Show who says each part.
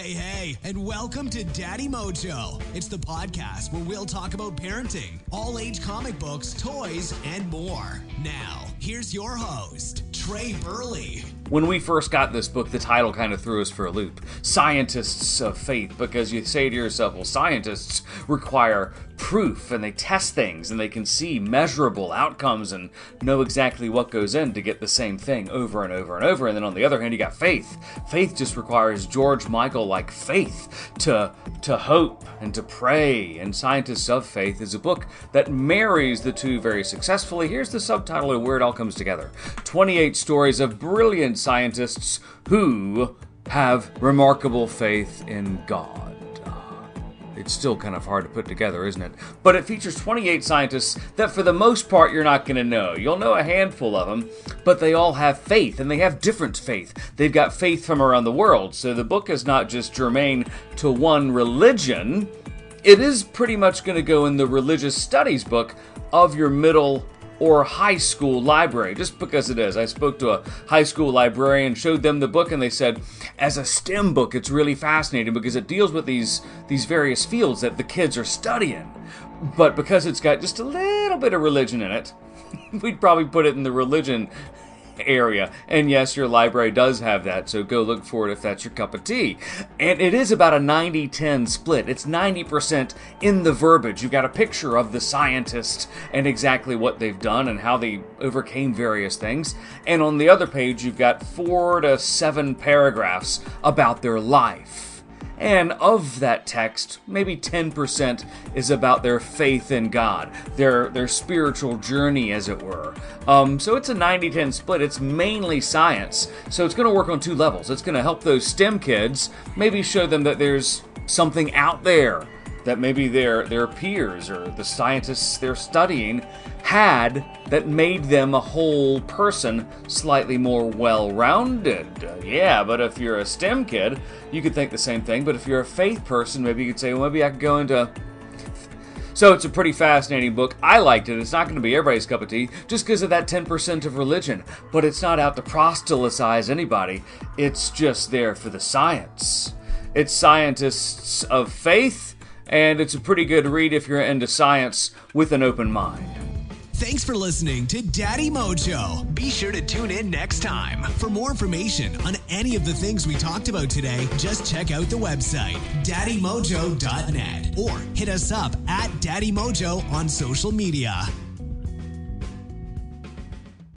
Speaker 1: Hey, and welcome to Daddy Mojo. It's the podcast where we'll talk about parenting, all-age comic books, toys, and more. Now, here's your host, Trey Burley.
Speaker 2: When we first got this book, the title kind of threw us for a loop. Scientists of Faith, because you say to yourself, well, scientists require proof, and they test things, and they can see measurable outcomes and know exactly what goes in to get the same thing over and over and over. And then on the other hand, you got faith. Faith just requires George Michael-like faith to hope and to pray. And Scientists of Faith is a book that marries the two very successfully. Here's the subtitle of where it all comes together. 28 stories of brilliant scientists who have remarkable faith in God. It's still kind of hard to put together, isn't it? But it features 28 scientists that for the most part you're not going to know. You'll know a handful of them, but they all have faith, and they have different faith. They've got faith from around the world, so the book is not just germane to one religion. It is pretty much going to go in the religious studies book of your middle or high school library, just because it is. I spoke to a high school librarian, showed them the book, and they said, as a STEM book, it's really fascinating because it deals with these various fields that the kids are studying. But because it's got just a little bit of religion in it, we'd probably put it in the religion area. And yes, your library does have that, so go look for it if that's your cup of tea. And it is about a 90-10 split. It's 90% in the verbiage. You've got a picture of the scientist and exactly what they've done and how they overcame various things. And on the other page, you've got 4 to 7 paragraphs about their life. And of that text, maybe 10% is about their faith in God, their spiritual journey, as it were. So it's a 90-10 split. It's mainly science. So it's going to work on 2 levels. It's going to help those STEM kids, maybe show them that there's something out there that maybe their peers or the scientists they're studying had that made them a whole person slightly more well-rounded. Yeah, but if you're a STEM kid, you could think the same thing. But if you're a faith person, maybe you could say, well, maybe I could go into... So it's a pretty fascinating book. I liked it. It's not going to be everybody's cup of tea just because of that 10% of religion. But it's not out to proselytize anybody. It's just there for the science. It's Scientists of Faith, and it's a pretty good read if you're into science with an open mind.
Speaker 1: Thanks for listening to Daddy Mojo. Be sure to tune in next time. For more information on any of the things we talked about today, just check out the website, daddymojo.net, or hit us up at Daddy Mojo on social media.